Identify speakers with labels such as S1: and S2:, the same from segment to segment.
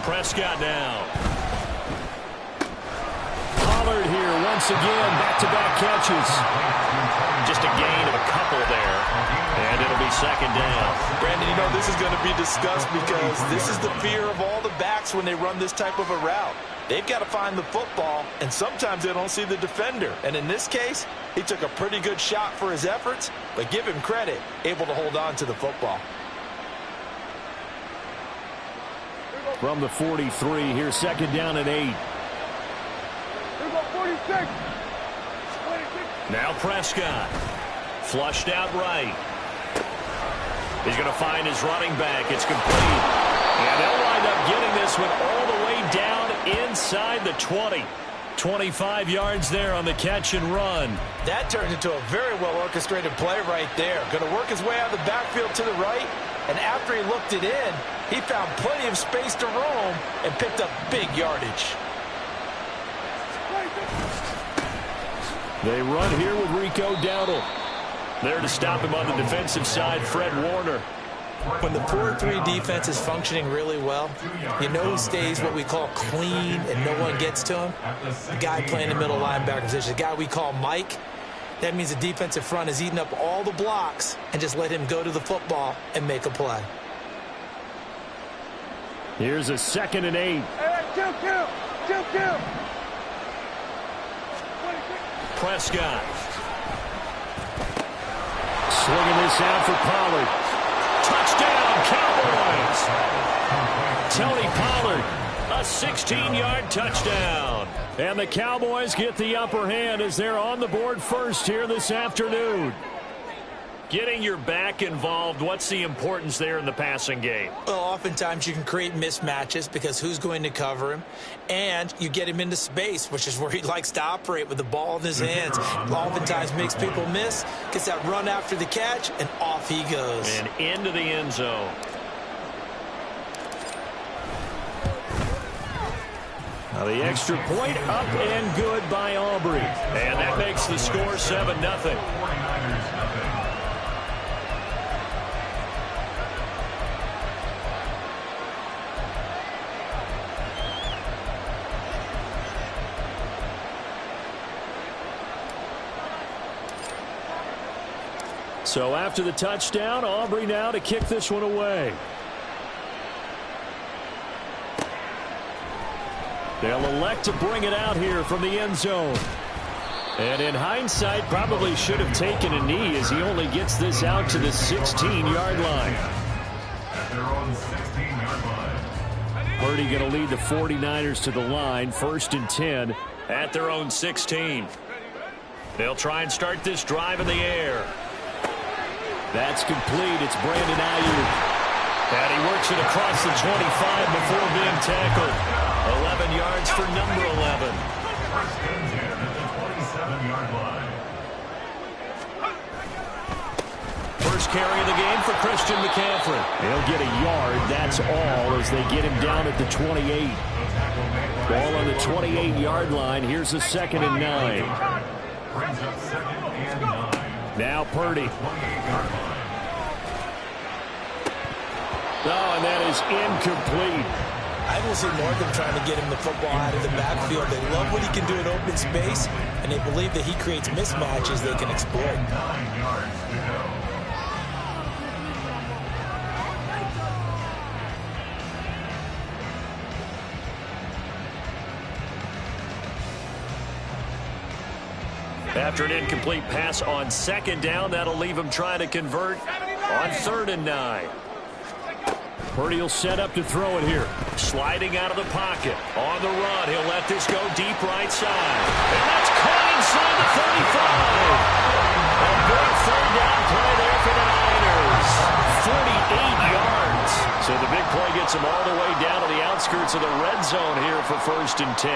S1: Prescott now. Pollard here once again, back-to-back catches. Just a gain of a couple there, and it'll be second down.
S2: Brandon, you know this is going to be discussed because this is the fear of all the backs when they run this type of a route. They've got to find the football, and sometimes they don't see the defender. And in this case, he took a pretty good shot for his efforts, but give him credit, able to hold on to the football.
S1: From the 43, here's second down and 8.
S3: 46.
S1: Now Prescott. Flushed out right. He's going to find his running back. It's complete. And they'll wind up getting this one all the way down inside the 20. 25 yards there on the catch and run.
S2: That turned into a very well-orchestrated play right there. Going to work his way out of the backfield to the right, and after he looked it in, he found plenty of space to roam and picked up big yardage.
S1: They run here with Rico Dowdle. There to stop him on the defensive side, Fred Warner.
S2: When the 4-3 defense is functioning really well, you know who stays what we call clean and no one gets to him? The guy playing the middle linebacker position, the guy we call Mike. That means the defensive front is eating up all the blocks and just let him go to the football and make a play.
S1: Here's a second and 8.
S3: Kill.
S1: Prescott. Slinging this out for Pollard. Touchdown, Cowboys! Tony Pollard, a 16-yard touchdown. And the Cowboys get the upper hand as they're on the board first here this afternoon. Getting your back involved, what's the importance there in the passing game?
S2: Well, oftentimes you can create mismatches because who's going to cover him? And you get him into space, which is where he likes to operate with the ball in his hands. Oftentimes makes people miss, gets that run after the catch, and off he goes.
S1: And into the end zone. Now the extra point up and good by Aubrey. And that makes the score 7-0. So after the touchdown, Aubrey now to kick this one away. They'll elect to bring it out here from the end zone. And in hindsight, probably should have taken a knee as he only gets this out to the 16-yard line. Purdy going to lead the 49ers to the line, 1st and 10 at their own 16. They'll try and start this drive in the air. That's complete. It's Brandon Ayuk. And he works it across the 25 before being tackled. 11 yards for number 11. First carry of the game for Christian McCaffrey. He'll get a yard. That's all as they get him down at the 28. Ball on the 28-yard line. Here's a 2nd and 9. Now Purdy. Oh, and that is incomplete.
S2: I will see more of them trying to get him the football out of the backfield. They love what he can do in open space, and they believe that he creates mismatches they can exploit.
S1: After an incomplete pass on 2nd down, that'll leave him trying to convert on 3rd and 9. Purdy will set up to throw it here. Sliding out of the pocket. On the run, he'll let this go deep right side. And that's caught inside the 35. A big 3rd down play there for the Niners. 48 yards. So the big play gets him all the way down to the outskirts of the red zone here for 1st and 10.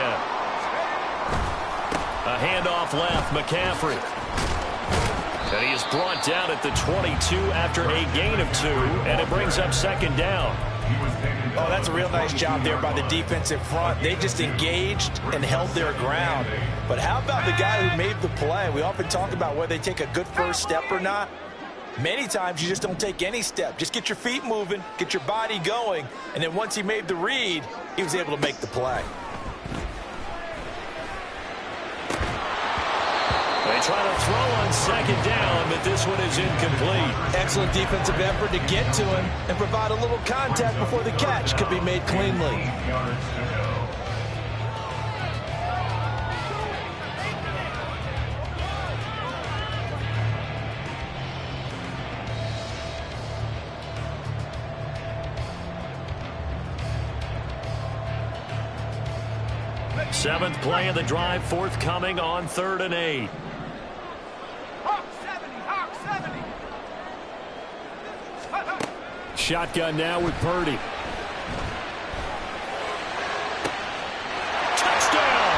S1: A handoff left, McCaffrey. And he is brought down at the 22 after a gain of 2, and it brings up 2nd down.
S2: Oh, that's a real nice job there by the defensive front. They just engaged and held their ground. But how about the guy who made the play? We often talk about whether they take a good first step or not. Many times you just don't take any step. Just get your feet moving, get your body going, and then once he made the read, he was able to make the play.
S1: They try to throw on second down, but this one is incomplete.
S2: Excellent defensive effort to get to him and provide a little contact before the catch could be made cleanly.
S1: Seventh play of the drive, forthcoming on 3rd and 8. Shotgun now with Purdy. Touchdown!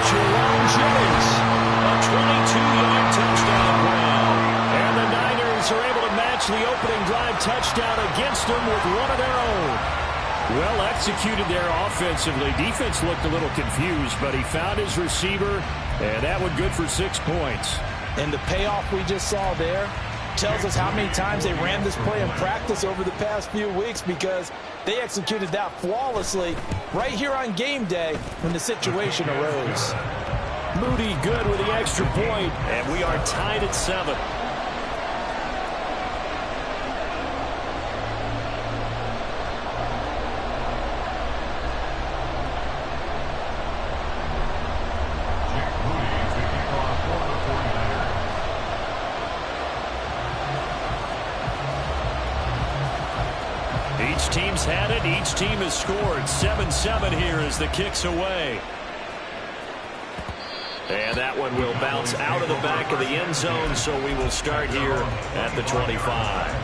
S1: Jerome Jennings, a 22-yard touchdown run. And the Niners are able to match the opening drive touchdown against them with one of their own. Well executed there offensively. Defense looked a little confused, but he found his receiver, and that one good for 6 points.
S2: And the payoff we just saw there tells us how many times they ran this play in practice over the past few weeks, because they executed that flawlessly right here on game day when the situation arose.
S1: Moody good with the extra point, and we are tied at 7. Each team's had it. Each team has scored. 7-7 here as the kick's away. And that one will bounce out of the back of the end zone, so we will start here at the 25.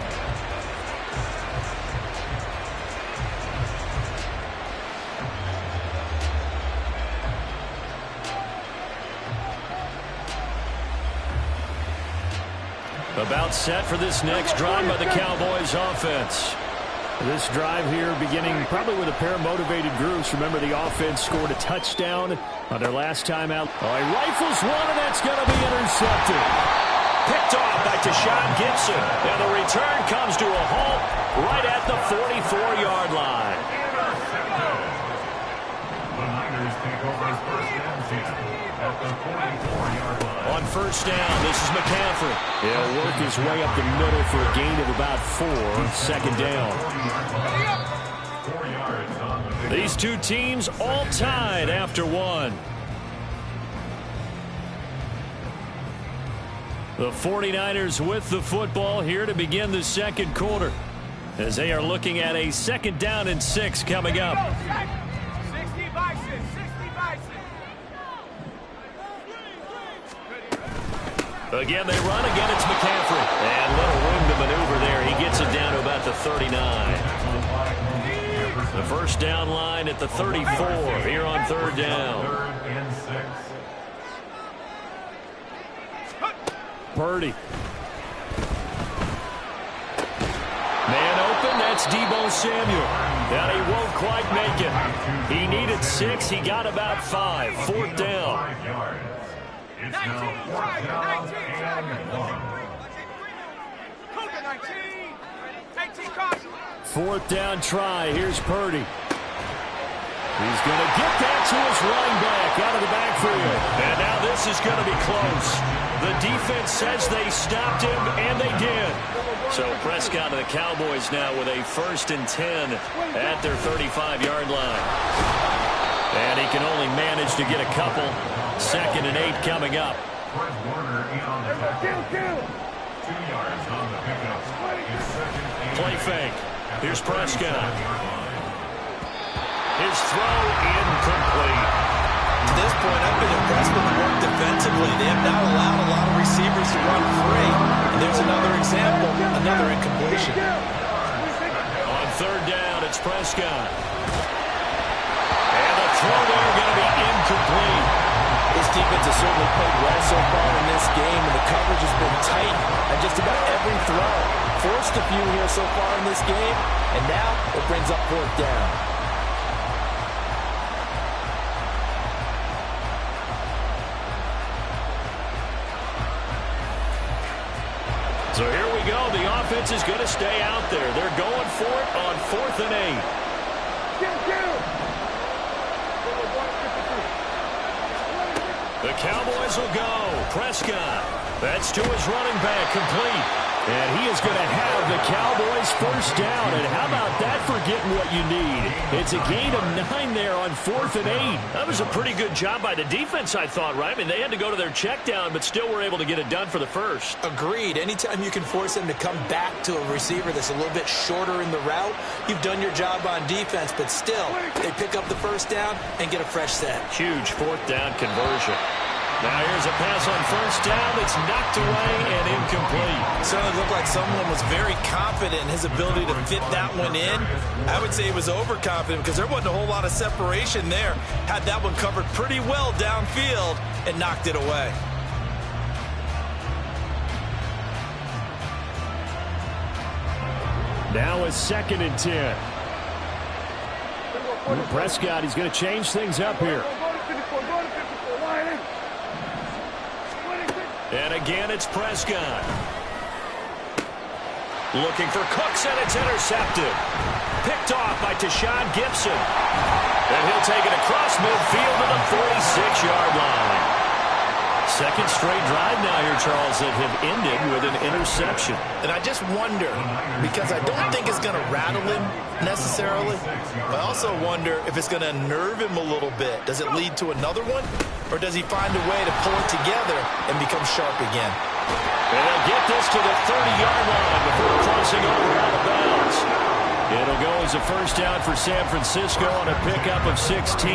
S1: About set for this next drive by the Cowboys offense. This drive here beginning probably with a pair of motivated groups. Remember, the offense scored a touchdown on their last time out. Oh, he rifles one, and that's going to be intercepted. Picked off by Tashawn Gibson. And the return comes to a halt right at the 44-yard line.
S4: The Niners take over first down at the 44-yard line.
S1: On first down, this is McCaffrey. He'll work his way up the middle for a gain of about 4. Second down.
S4: 4 yards on the
S1: These two teams all tied after 1. The 49ers with the football here to begin the second quarter, as they are looking at a 2nd down and 6 coming up.
S3: 60 Bison, 60 Bison.
S1: Again, they run. Again, it's McCaffrey. And little room to maneuver there. He gets it down to about the 39. The first down line at the 34 here on 3rd down.
S4: 3rd and 6.
S1: Purdy. Man open, that's Deebo Samuel. And he won't quite make it. He needed 6, he got about 5. 4th down.
S4: 5 yards. It's now 4th down and 1.
S1: 4th down try. Here's Purdy. He's going to get that to his running back out of the backfield. And now this is going to be close. The defense says they stopped him, and they did. So Prescott and the Cowboys now with a 1st and 10 at their 35-yard line. And he can only manage to get a couple. 2nd and 8 coming up.
S4: Fred Warner in on the tackle. 2 yards on the pickup. It's 2nd and
S1: Play fake. Here's Prescott. His throw incomplete.
S2: To this point, I've been impressed with the work defensively. They have not allowed a lot of receivers to run free. And there's another example, another incompletion.
S1: On 3rd down, it's Prescott. And the throw there going to be incomplete.
S2: This defense has certainly played well so far in this game, and the coverage has been tight on just about every throw. Forced a few here so far in this game, and now it brings up 4th down.
S1: So offense is going to stay out there. They're going for it on 4th and 8. The Cowboys will go. Prescott. That's to his running back, complete. And he is going to have the Cowboys first down. And how about that for getting what you need? It's a gain of 9 there on 4th and 8.
S5: That was a pretty good job by the defense, I thought, right? I mean, they had to go to their check down, but still were able to get it done for the first.
S2: Agreed. Anytime you can force them to come back to a receiver that's a little bit shorter in the route, you've done your job on defense, but still, they pick up the first down and get a fresh set.
S1: Huge 4th down conversion. Now here's a pass on 1st down. It's knocked away and incomplete.
S2: Certainly looked like someone was very confident in his ability to fit that one in. I would say he was overconfident because there wasn't a whole lot of separation there. Had that one covered pretty well downfield and knocked it away.
S1: Now a 2nd and 10. Prescott, he's going to change things up here. And again, it's Prescott. Looking for Cooks, and it's intercepted. Picked off by Tashawn Gibson. And he'll take it across midfield to the 46-yard line. Second straight drive now here, Charles, that have ended with an interception.
S2: And I just wonder, because I don't think it's going to rattle him necessarily, but I also wonder if it's going to unnerve him a little bit. Does it lead to another one, or does he find a way to pull it together and become sharp again?
S1: And they'll get this to the 30-yard line before crossing over out of bounds. It'll go as a first down for San Francisco on a pickup of 16.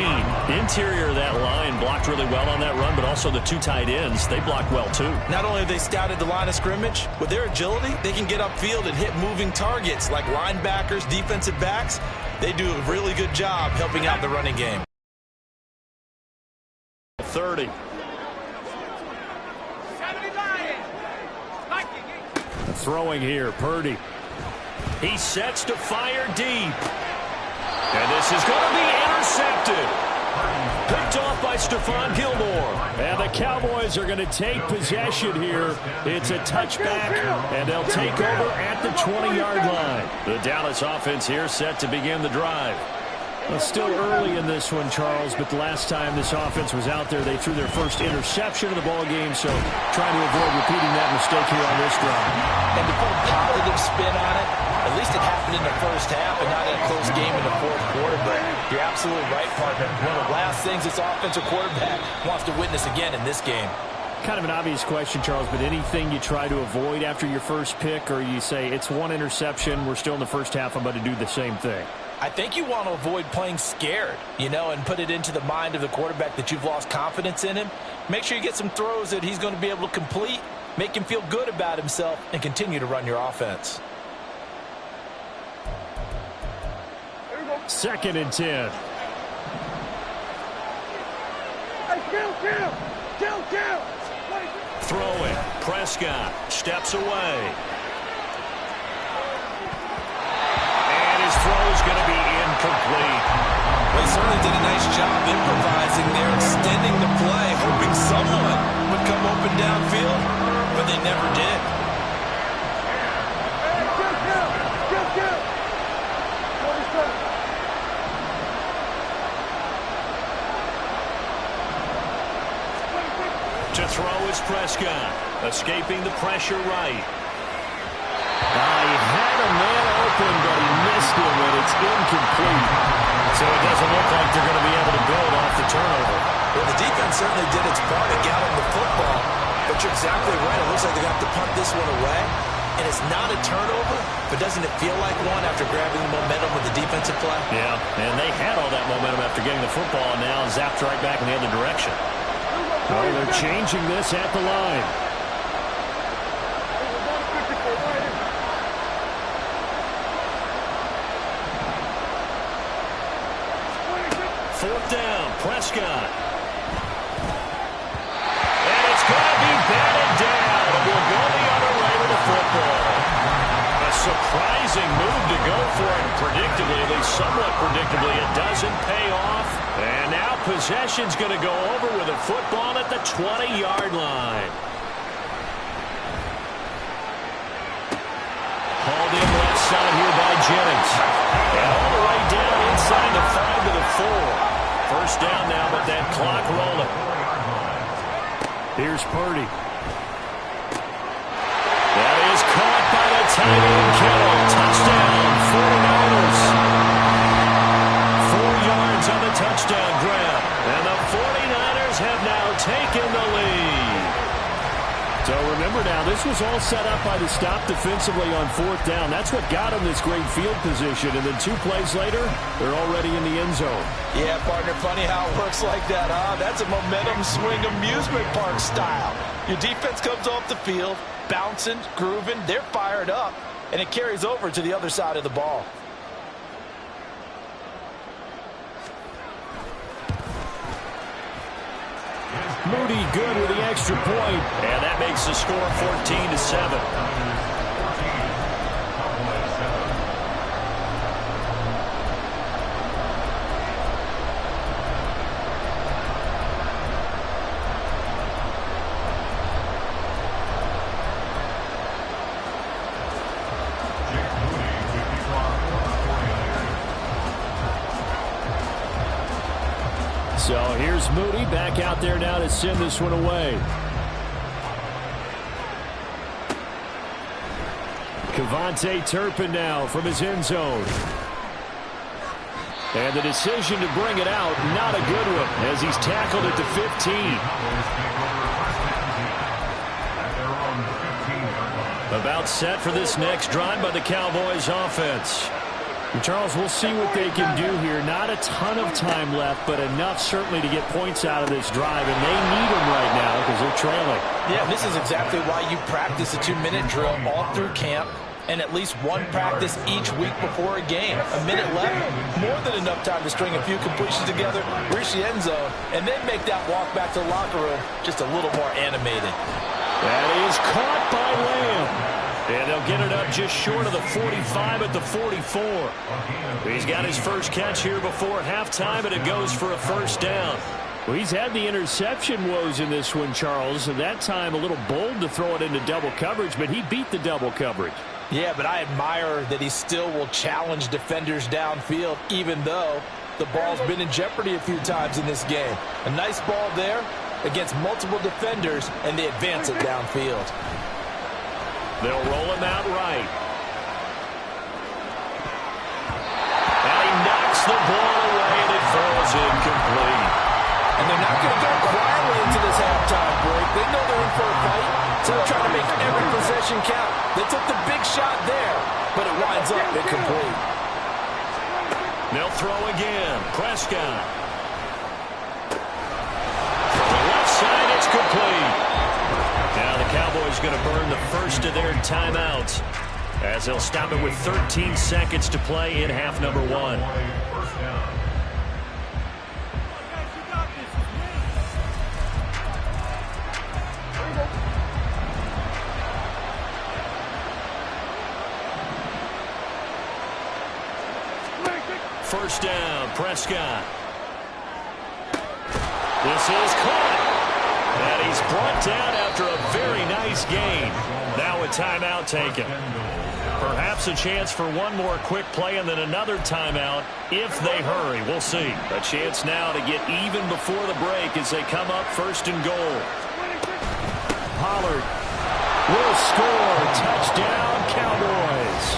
S1: Interior of that line blocked really well on that run, but also the 2 tight ends, they blocked well too.
S2: Not only have they scouted the line of scrimmage, with their agility, they can get upfield and hit moving targets like linebackers, defensive backs. They do a really good job helping out the running game.
S1: 30. Throwing here, Purdy. He sets to fire deep. And this is going to be intercepted. Picked off by Stephon Gilmore. And the Cowboys are going to take possession here. It's a touchback, and they'll take over at the 20-yard line. The Dallas offense here set to begin the drive. Well, still early in this one, Charles, but the last time this offense was out there, they threw their first interception of the ball game, so trying to avoid repeating that mistake here on this drive.
S2: And to put a positive spin on it, at least it happened in the first half and not in a close game in the fourth quarter, but you're absolutely right, partner. One of the last things this offensive quarterback wants to witness again in this game.
S1: Kind of an obvious question, Charles, but anything you try to avoid after your first pick, or you say it's one interception, we're still in the first half, I'm about to do the same thing?
S2: I think you want to avoid playing scared, and put it into the mind of the quarterback that you've lost confidence in him. Make sure you get some throws that he's going to be able to complete, make him feel good about himself, and continue to run your offense.
S1: 2nd and 10. Throwing. Prescott steps away. His throw is going to be incomplete.
S2: Well, he certainly did a nice job improvising there, extending the play, hoping someone would come open downfield, but they never did.
S1: To throw is Prescott, escaping the pressure right. He had a man open, but he missed him, and it's incomplete. So it doesn't look like they're going to be able to build off the turnover.
S2: Well, the defense certainly did its part to gallop the football, but you're exactly right. It looks like they're going to have to punt this one away, and it's not a turnover, but doesn't it feel like one after grabbing the momentum with the defensive play?
S1: Yeah, and they had all that momentum after getting the football, and now zapped right back in the other direction. Oh, they're changing this at the line. Fourth down, Prescott. And it's going to be batted down. We'll go the other way with the football. A surprising move to go for it. Predictably, at least somewhat predictably, it doesn't pay off. And now possession's going to go over with a football at the 20-yard line.
S5: Hauled in left side here by Jennings. And all the way down inside the 5 to the 4. First down now, but that clock rolling. Here's Purdy. That is caught by the tight end Kittle. Touchdown, 49ers. 4 yards on the touchdown grab. And the 49ers have now taken the lead. So remember now, this was all set up by the stop defensively on 4th down. That's what got them this great field position. And then 2 plays later, they're already in the end zone.
S2: Yeah, partner, funny how it works like that, huh? That's a momentum swing amusement park style. Your defense comes off the field, bouncing, grooving, they're fired up, and it carries over to the other side of the ball.
S1: Moody good with the extra point.
S5: And that makes the score 14 to 7.
S1: So here's Moody back out there now to send this one away. Kevontae Turpin now from his end zone. And the decision to bring it out, not a good one, as he's tackled at the 15. About set for this next drive by the Cowboys offense. And Charles, we'll see what they can do here. Not a ton of time left, but enough certainly to get points out of this drive, and they need them right now because they're trailing.
S2: Yeah, this is exactly why you practice a 2-minute drill all through camp and at least one practice each week before a game. A minute left, more than enough time to string a few completions together, reach the end zone, and then make that walk back to the locker room just a little more animated.
S1: That is caught by Lamb. And they'll get it up just short of the 45 at the 44. He's got his first catch here before halftime, and it goes for a first down. Well, he's had the interception woes in this one, Charles, and that time a little bold to throw it into double coverage, but he beat the double coverage.
S2: Yeah, but I admire that he still will challenge defenders downfield, even though the ball's been in jeopardy a few times in this game. A nice ball there against multiple defenders, and they advance it downfield.
S1: They'll roll him out right. And he knocks the ball away, and it falls incomplete.
S2: And they're not going to go quietly into this halftime break. They know they're in for a fight, so they're trying to make every possession count. They took the big shot there, but it winds up incomplete.
S1: They'll throw again. Prescott. From the left side, it's complete. Now the Cowboys going to burn the first of their timeouts as they'll stop it with 13 seconds to play in half number 1. First down, Prescott. This is caught. And he's brought down after a very nice gain. Now a timeout taken. Perhaps a chance for one more quick play and then another timeout if they hurry. We'll see. A chance now to get even before the break as they come up first and goal. Pollard will score. Touchdown, Cowboys.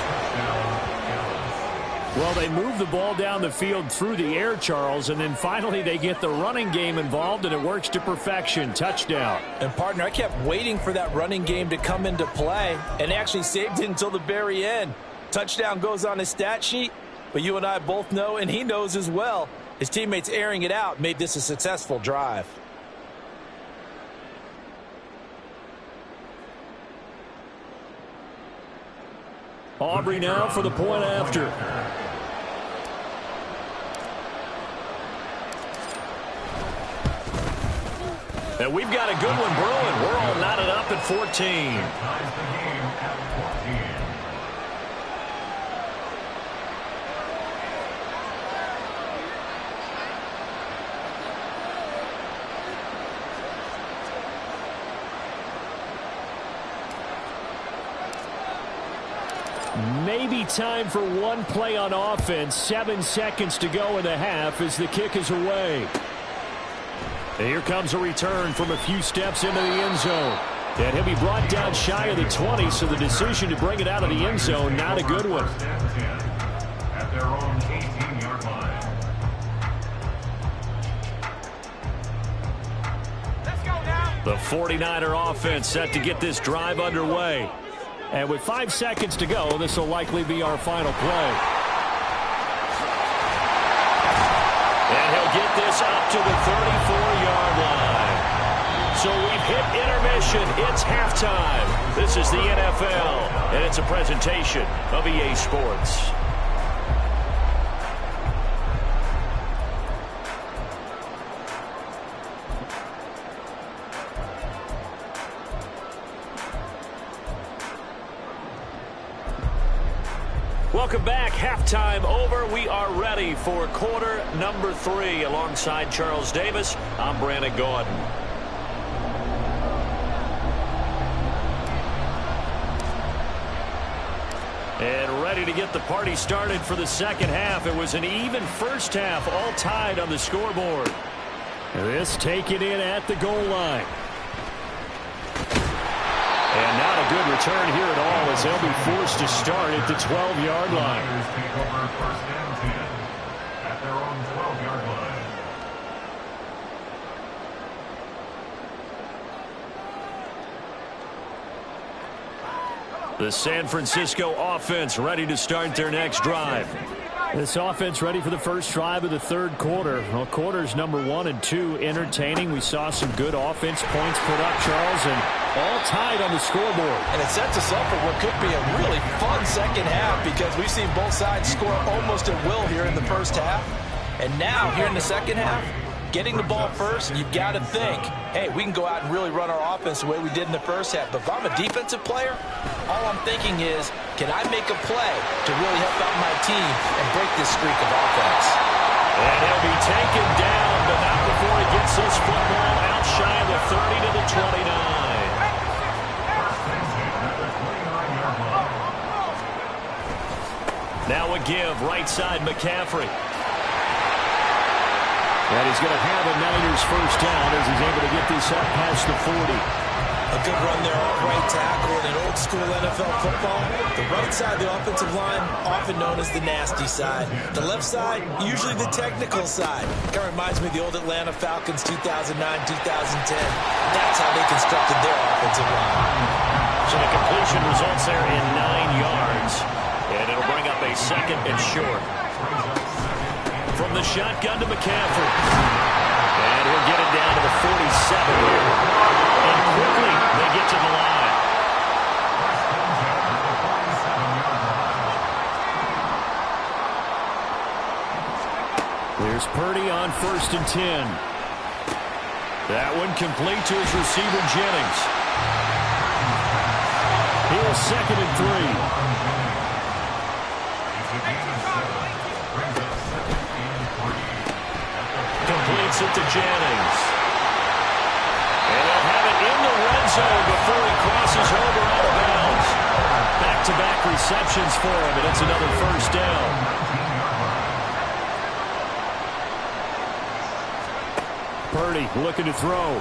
S1: Well, they move the ball down the field through the air, Charles, and then finally they get the running game involved, and it works to perfection. Touchdown.
S2: And, partner, I kept waiting for that running game to come into play, and actually saved it until the very end. Touchdown goes on his stat sheet, but you and I both know, and he knows as well, his teammates airing it out made this a successful drive.
S1: Aubrey now for the point after. And we've got a good one brewing. We're all knotted up at 14.
S5: Maybe time for one play on offense. 7 seconds to go in the half as the kick is away. And here comes a return from a few steps into the end zone. And he'll be brought down shy of the 20, so the decision to bring it out of the end zone, not a good one.
S4: At their own 18-yard line.
S3: Let's go now.
S1: The 49er offense set to get this drive underway.
S5: And with 5 seconds to go, this will likely be our final play.
S1: And he'll get this up to the 34-yard line. So we've hit intermission. It's halftime. This is the NFL, and it's a presentation of EA Sports. Welcome back. Halftime over. We are ready for quarter number 3. Alongside Charles Davis, I'm Brandon Gordon. And ready to get the party started for the second half. It was an even first half, all tied on the scoreboard.
S5: This taken in at the goal line.
S1: And not a good return here at all as they'll be forced to start at the 12-yard line.
S4: Take over first and 10 at their own 12-yard line.
S1: The San Francisco offense ready to start their next drive.
S5: This offense ready for the first drive of the third quarter. Well, quarters number 1 and 2 entertaining. We saw some good offense points put up, Charles, and all tied on the scoreboard.
S2: And it sets us up for what could be a really fun second half because we've seen both sides score almost at will here in the first half. And now, here in the second half, getting the ball first, you've got to think, hey, we can go out and really run our offense the way we did in the first half. But if I'm a defensive player, all I'm thinking is, can I make a play to really help out my team and break this streak of offense?
S1: And he'll be taken down, but not before he gets this football out shy of the 30 to the 29. Now a give, right side McCaffrey.
S5: And he's going to have a Niners first down as he's able to get this up past the 40.
S2: A good run there off right tackle in an old-school NFL football. The right side of the offensive line, often known as the nasty side. The left side, usually the technical side. Kind of reminds me of the old Atlanta Falcons 2009-2010. That's how they constructed their offensive line.
S1: So the completion results there in 9 yards. And it'll bring up a second and short. From the shotgun to McCaffrey. And he'll get it down to the 47 here. And quickly they get to the line.
S5: There's Purdy on 1st and 10.
S1: That one complete to his receiver Jennings.
S5: Here's 2nd and 3.
S1: Completes it to Jennings. And they'll have it in the red zone before he crosses over out of bounds. Back-to-back receptions for him, and it's another first down.
S5: Purdy looking to throw.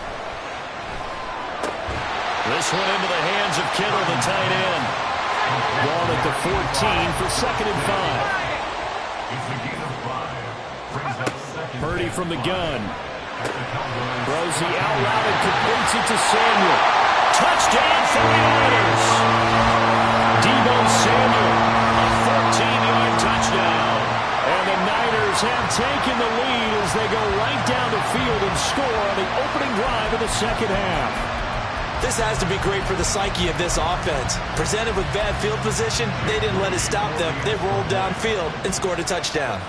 S1: This one into the hands of Kittle, the tight end.
S5: Ball at the 14 for 2nd and 5. Purdy from the gun. Throws the out route and completes it to Samuel.
S1: Touchdown 49ers. Deebo Samuel, a 14-yard touchdown.
S5: And the Niners have taken the lead as they go right down the field and score on the opening drive of the second half.
S2: This has to be great for the psyche of this offense. Presented with bad field position, they didn't let it stop them. They rolled downfield and scored a touchdown.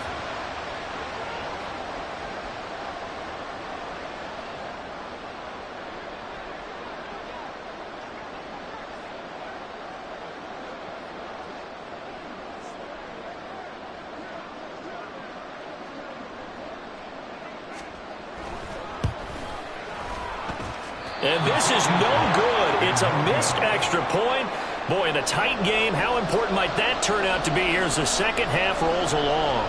S1: And this is no good. It's a missed extra point, Boy, in a tight game, how important might that turn out to be here as the second half rolls along?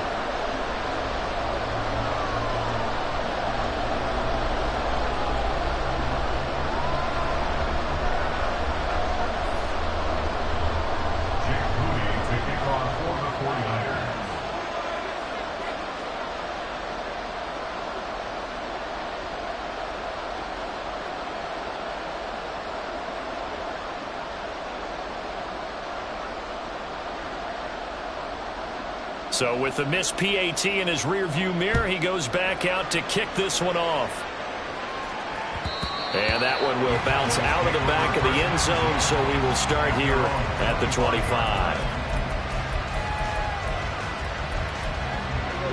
S1: So with the missed PAT in his rearview mirror, he goes back out to kick this one off. And that one will bounce out of the back of the end zone, so we will start here at the 25.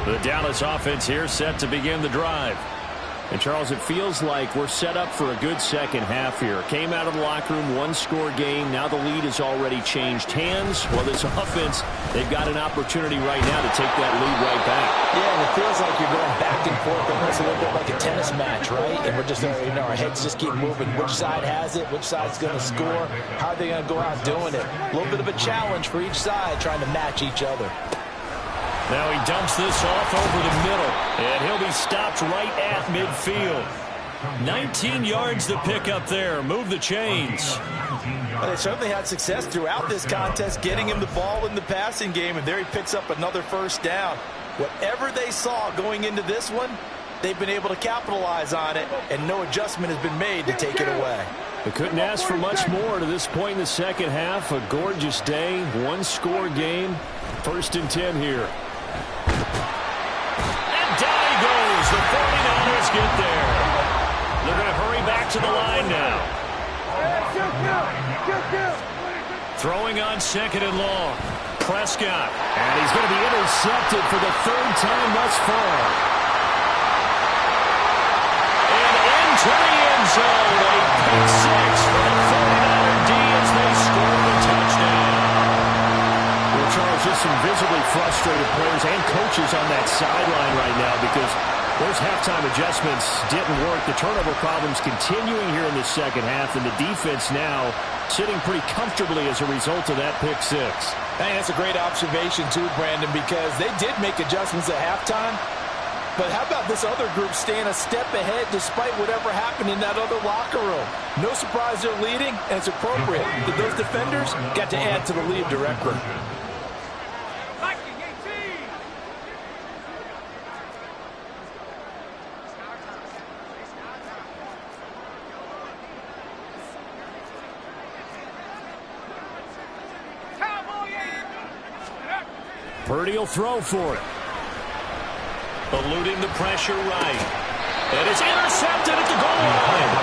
S1: The Dallas offense here set to begin the drive. And, Charles, it feels like we're set up for a good second half here. Came out of the locker room, one-score game. Now the lead has already changed hands. Well, this offense, they've got an opportunity right now to take that lead right back.
S2: Yeah, and it feels like you're going back and forth. Almost a little bit like a tennis match, right? And we're just, our heads just keep moving. Which side has it? Which side's going to score? How are they going to go out doing it? A little bit of a challenge for each side, trying to match each other.
S1: Now he dumps this off over the middle, and he'll be stopped right at midfield. 19 yards to pick up there. Move the chains.
S2: Well, they certainly had success throughout this contest, getting him the ball in the passing game, and there he picks up another first down. Whatever they saw going into this one, they've been able to capitalize on it, and no adjustment has been made to take it away.
S1: They couldn't ask for much more to this point in the second half. A gorgeous day, one-score game. 1st and 10 here. And down he goes. The 49ers get there. They're going to hurry back to the line now. Throwing on 2nd and long. Prescott. And he's going to be intercepted for the 3rd time thus far. And into the end zone. A pick six for the 49er D as they score the touchdown. Well, Charles, just some visibly frustrated players and coaches on that sideline right now because those halftime adjustments didn't work. The turnover problems continuing here in the second half, and the defense now sitting pretty comfortably as a result of that pick six.
S2: Hey, that's a great observation too, Brandon, because they did make adjustments at halftime. But how about this other group staying a step ahead despite whatever happened in that other locker room? No surprise they're leading, and it's appropriate that those defenders got to add to the lead directly.
S1: Purdy will throw for it. Eluding the pressure right. And it's intercepted at the goal line.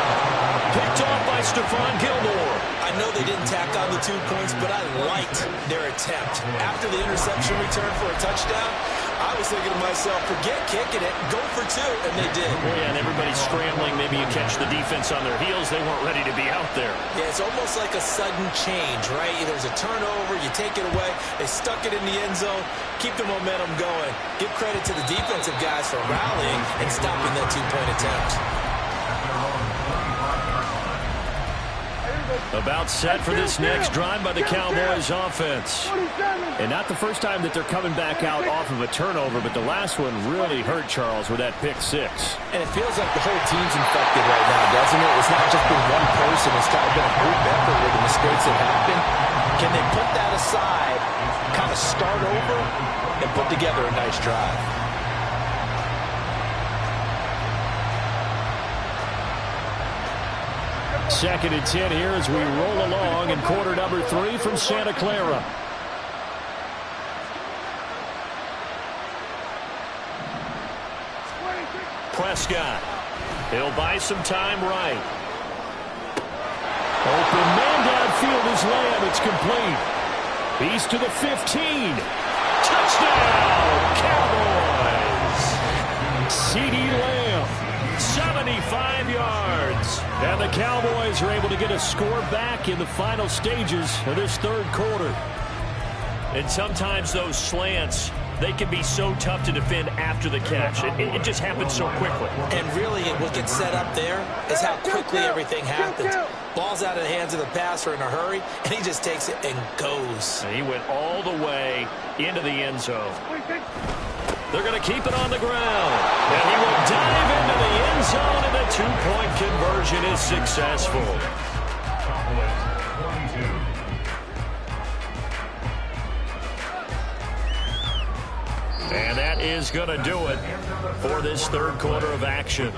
S1: Picked off by Stephon Gilmore.
S2: I know they didn't tack on the 2 points, but I liked their attempt. After the interception return for a touchdown, I was thinking to myself, forget kicking it, go for 2, and they did.
S1: Well, yeah, and everybody's scrambling. Maybe you catch the defense on their heels. They weren't ready to be out there.
S2: Yeah, it's almost like a sudden change, right? There's a turnover, you take it away, they stuck it in the end zone, keep the momentum going. Give credit to the defensive guys for rallying and stopping that 2-point attempt.
S1: About set for this next drive by the Cowboys offense. And not the first time that they're coming back out off of a turnover, but the last one really hurt Charles with that pick six.
S2: And it feels like the whole team's infected right now, doesn't it? It's not just been one person. It's kind of been a group effort with the mistakes that happen. Can they put that aside, kind of start over, and put together a nice drive?
S1: 2nd and 10 here as we roll along in quarter number 3 from Santa Clara. Prescott. He'll buy some time right. Open man downfield is Lamb. It's complete. He's to the 15. Touchdown, Cowboys. CeeDee Lamb, 75 yards. And the Cowboys are able to get a score back in the final stages of this third quarter. And sometimes those slants they can be so tough to defend after the catch. It just happens so quickly.
S2: And really, what gets set up there is how quickly everything happens. Ball's out of the hands of the passer in a hurry, and he just takes it and goes.
S1: And he went all the way into the end zone. They're going to keep it on the ground. And he will dive into the end zone, and the two-point conversion is successful. And that is going to do it for this third quarter of action.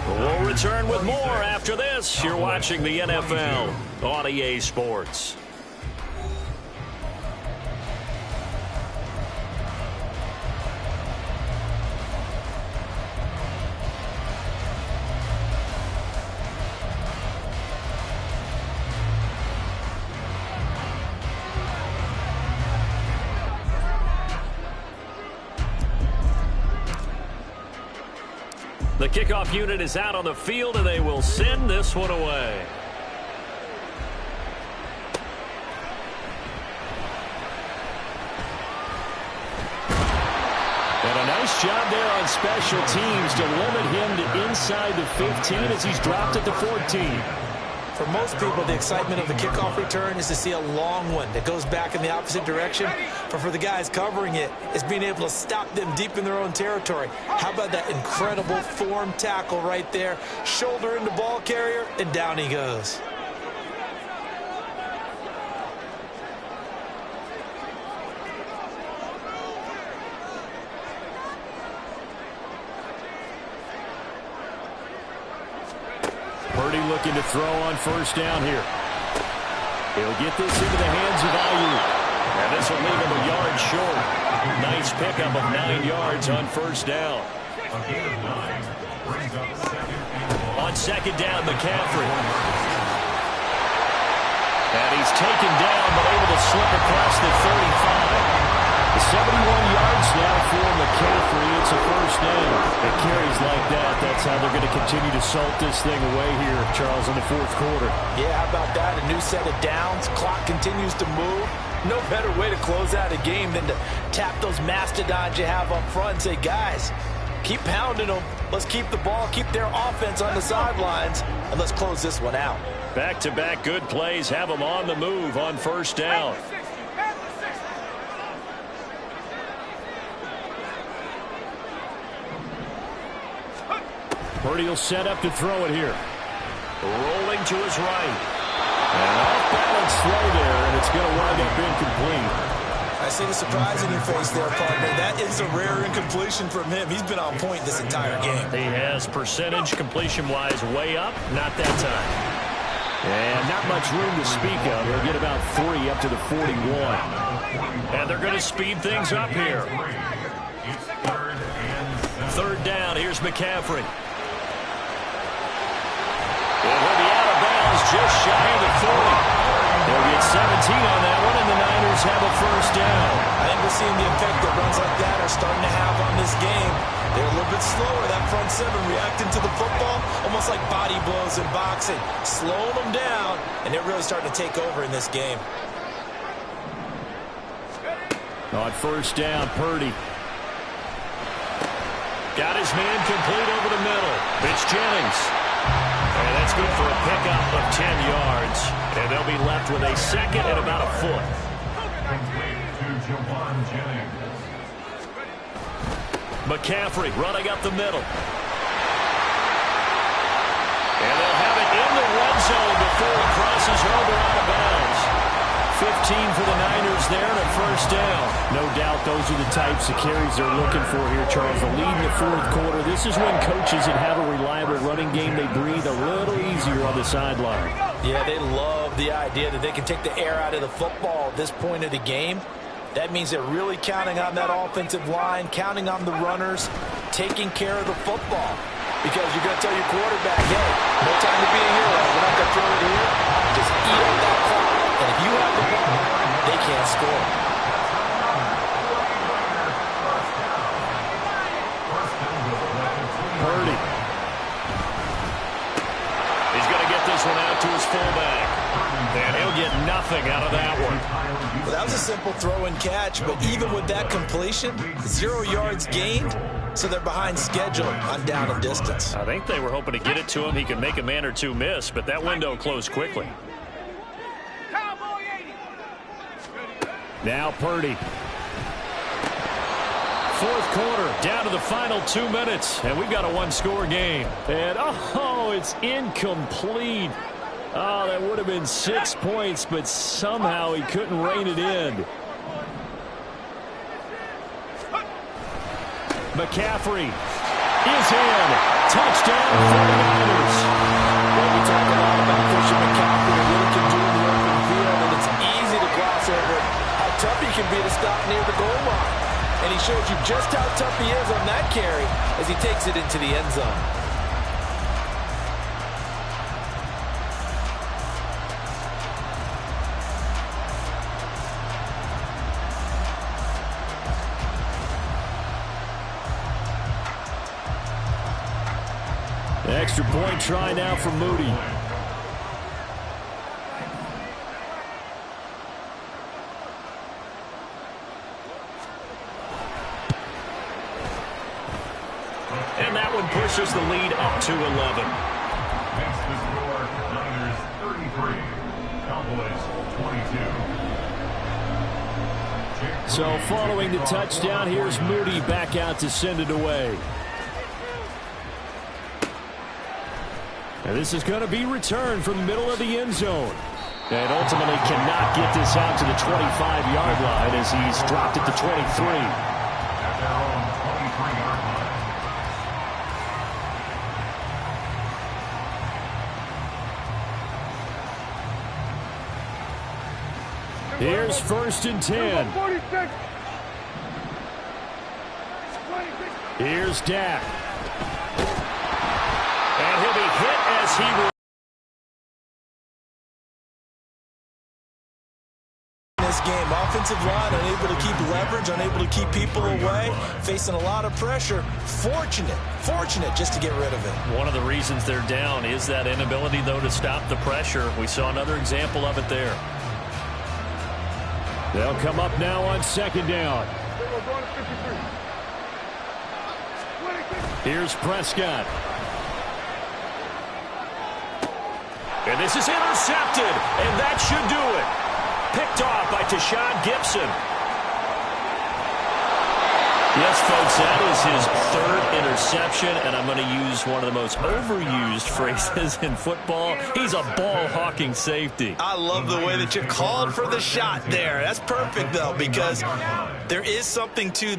S1: We'll return with more after this. You're watching the NFL on EA Sports. The kickoff unit is out on the field, and they will send this one away. And a nice job there on special teams to limit him to inside the 15 as he's dropped at the 14.
S2: For most people, the excitement of the kickoff return is to see a long one that goes back in the opposite direction. But for the guys covering it, it's being able to stop them deep in their own territory. How about that incredible form tackle right there? Shoulder into ball carrier, and down he goes.
S5: Purdy looking to throw on first down here. He'll get this into the hands of Ayuk.
S1: And this will leave him a yard short. Nice pickup of 9 yards on first down. On second down, McCaffrey. And he's taken down, but able to slip across the 35.
S5: 71 yards now for McCaffrey. It's a first down. It carries like that. That's how they're going to continue to salt this thing away here, Charles, in the fourth quarter.
S2: Yeah, how about that? A new set of downs. Clock continues to move. No better way to close out a game than to tap those mastodons you have up front and say, guys, keep pounding them. Let's keep the ball, keep their offense on the sidelines, and let's close this one out.
S1: Back-to-back good plays have them on the move on first down.
S5: Purdy will set up to throw it here.
S1: Rolling to his right.
S5: And off-balance throw there, and it's going to wind up incomplete.
S2: I see the surprise in your face there, partner. That is a rare incompletion from him. He's been on point this entire game.
S1: He has percentage completion-wise way up. Not that time.
S5: And not much room to speak of. He'll get about 3 up to the 41.
S1: And they're going to speed things up here. Third down. Here's McCaffrey. It will be out of bounds just shy of the 40. They'll get 17 on that one, and the Niners have a first down.
S2: I think we're seeing the effect that runs like that are starting to have on this game. They're a little bit slower, that front seven, reacting to the football, almost like body blows in boxing. Slowing them down, and they're really starting to take over in this game.
S5: On first down, Purdy.
S1: Got his man complete over the middle. It's Jennings. And that's good for a pickup of 10 yards. And they'll be left with a second and about a foot. McCaffrey running up the middle. And they'll have it in the red zone before it crosses over out of bounds. 15 for the Niners there and a first down.
S5: No doubt those are the types of carries they're looking for here, Charles. The lead in the fourth quarter. This is when coaches that have a reliable running game, they breathe a little easier on the sideline.
S2: Yeah, they love the idea that they can take the air out of the football at this point of the game. That means they're really counting on that offensive line, counting on the runners, taking care of the football. Because you're going to tell your quarterback, hey, no time to be a hero. We're not going to throw it here. Just eat up that clock. And if you have the ball, they can't score.
S5: Purdy.
S1: He's going to get this one out to his fullback. And he'll get nothing out of that one.
S2: Well, that was a simple throw and catch, but even with that completion, 0 yards gained, so they're behind schedule on down and distance.
S1: I think they were hoping to get it to him. He could make a man or two miss, but that window closed quickly.
S3: Cowboy 80.
S5: Now Purdy. Fourth quarter, down to the final 2 minutes, and we've got a one-score game. And, oh, it's incomplete. Oh, that would have been 6 points, but somehow he couldn't rein it in. McCaffrey is in. Touchdown, 49ers.
S2: Well, we talk a lot about Christian McCaffrey and what he can do in the open field, and it's easy to gloss over how tough he can be to stop near the goal line. And he shows you just how tough he is on that carry as he takes it into the end zone.
S5: The extra point try now for Moody.
S1: And that one pushes the lead up to 11.
S4: Makes the score Niners 33, Cowboys 22.
S5: So following the touchdown, here's Moody back out to send it away. And this is going to be returned from the middle of the end zone. And ultimately cannot get this out to the 25-yard line as he's dropped it to 23.
S4: At their own 23-yard line.
S5: Here's 1st and 10.
S3: 46.
S5: Here's Dak. And he'll be hit as he will.
S2: This game, offensive line unable to keep leverage, unable to keep people away, facing a lot of pressure. Fortunate just to get rid of it.
S1: One of the reasons they're down is that inability, though, to stop the pressure. We saw another example of it there.
S5: They'll come up now on 2nd down. Here's Prescott.
S1: And this is intercepted, and that should do it. Picked off by Tashawn Gibson. Yes, folks, that is his 3rd interception, and I'm going to use one of the most overused phrases in football. He's a ball-hawking safety.
S2: I love the way that you called for the shot there. That's perfect, though, because there is something to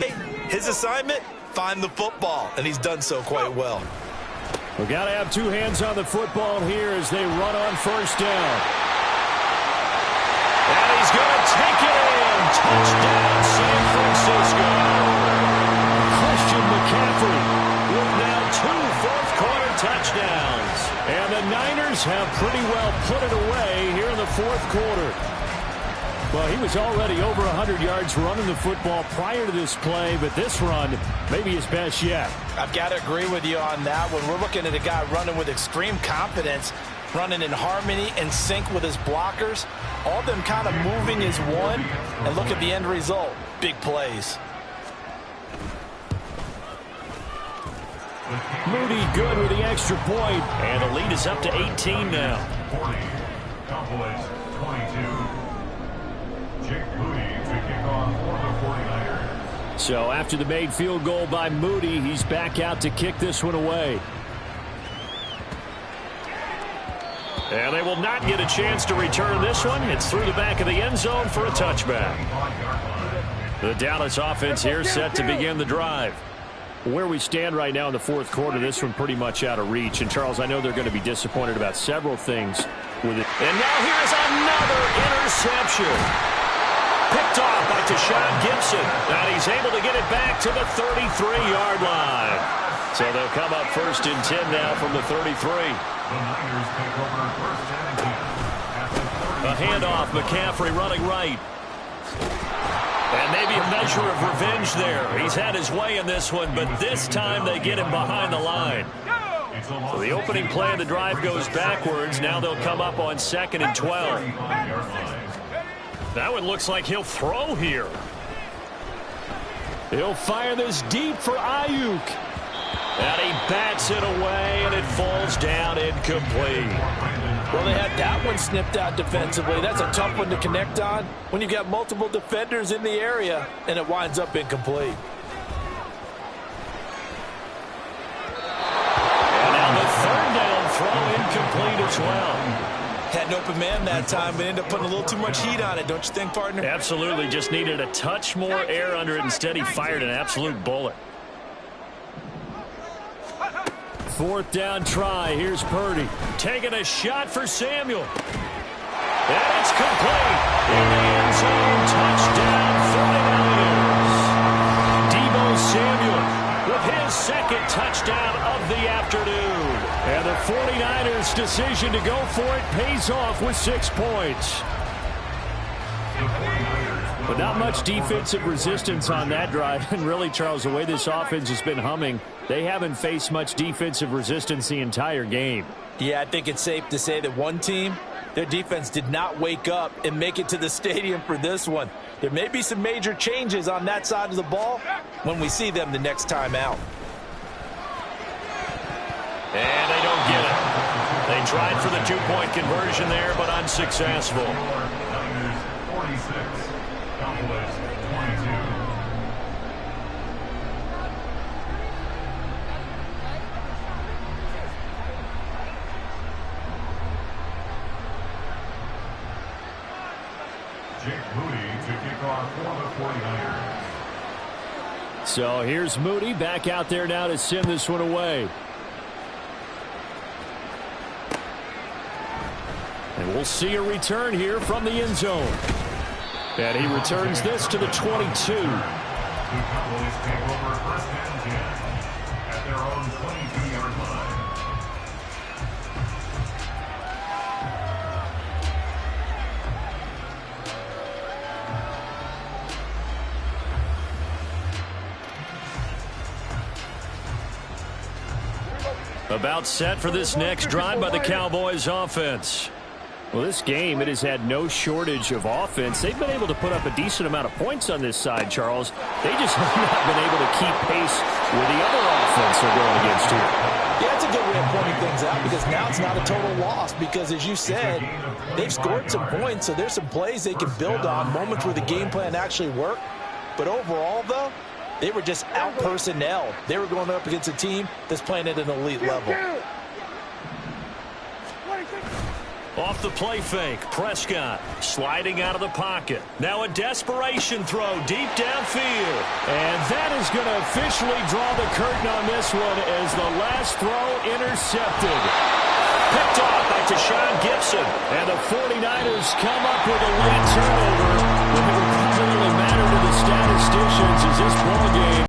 S2: his assignment, find the football, and he's done so quite well.
S5: We've got to have 2 hands on the football here as they run on 1st down.
S1: And he's going to take it in. Touchdown, San Francisco.
S5: Christian McCaffrey with now 2 fourth-quarter touchdowns. And the Niners have pretty well put it away here in the 4th quarter. Well, he was already over 100 yards running the football prior to this play, but this run may be his best yet.
S2: I've got to agree with you on that one. We're looking at a guy running with extreme confidence, running in harmony and sync with his blockers, all of them kind of moving as one, and look at the end result. Big plays.
S5: Moody good with the extra point.
S1: And the lead is up to 18 now.
S4: 40, Cowboys 22. Jake Moody to kick off for the 49ers.
S5: So after the made field goal by Moody, he's back out to kick this one away.
S1: And they will not get a chance to return this one. It's through the back of the end zone for a touchback. The Dallas offense here set to begin the drive.
S5: Where we stand right now in the 4th quarter, this one pretty much out of reach. And, Charles, I know they're going to be disappointed about several things with it.
S1: And now here's another interception. Picked off by Tashawn Gibson. And he's able to get it back to the 33-yard line. So they'll come up 1st and 10 now from the 33.
S4: The Niners take over 1st and 10 at the 30.
S1: A handoff, McCaffrey running right. And maybe a measure of revenge there. He's had his way in this one, but this time they get him behind the line. So the opening play of the drive goes backwards. Now they'll come up on 2nd and 12. That one looks like he'll throw here.
S5: He'll fire this deep for Ayuk.
S1: And he bats it away, and it falls down incomplete.
S2: Well, they had that one snipped out defensively. That's a tough one to connect on when you've got multiple defenders in the area, and it winds up incomplete.
S1: And now the 3rd down throw incomplete as well.
S2: Had an open man that time, but ended up putting a little too much heat on it, don't you think, partner?
S1: Absolutely. Just needed a touch more air under it. Instead, he fired an absolute bullet.
S5: 4th down try. Here's Purdy.
S1: Taking a shot for Samuel. And it's complete. In the end zone, touchdown 49ers. Deebo Samuel with his 2nd touchdown of the afternoon.
S5: And the 49ers' decision to go for it pays off with 6 points. But not much defensive resistance on that drive. And really, Charles, the way this offense has been humming, they haven't faced much defensive resistance the entire game.
S2: Yeah, I think it's safe to say that one team, their defense did not wake up and make it to the stadium for this one. There may be some major changes on that side of the ball when we see them the next time out.
S1: And they don't get it. They tried for the 2-point conversion there, but unsuccessful.
S4: Niners 46, Cowboys 22. Jake Moody to kick off for the 49ers.
S5: So here's Moody back out there now to send this one away. And we'll see a return here from the end zone. And he returns this to the 22.
S4: The Cowboys take over 1st and 10 at their own 22-yard line.
S1: About set for this next drive by the Cowboys offense.
S5: Well, this game, it has had no shortage of offense. They've been able to put up a decent amount of points on this side, Charles. They just have not been able to keep pace with the other offense they're going against here.
S2: Yeah, it's a good way of pointing things out because now it's not a total loss because, as you said, they've scored some points, so there's some plays they can build on, moments where the game plan actually worked. But overall, though, they were just out-personnel. They were going up against a team that's playing at an elite level.
S1: Off the play fake, Prescott sliding out of the pocket. Now a desperation throw deep downfield.
S5: And that is going to officially draw the curtain on this one as the last throw intercepted.
S1: Picked off by Tashawn Gibson.
S5: And the 49ers come up with a late turnover. But it will probably matter to the statisticians as this ball game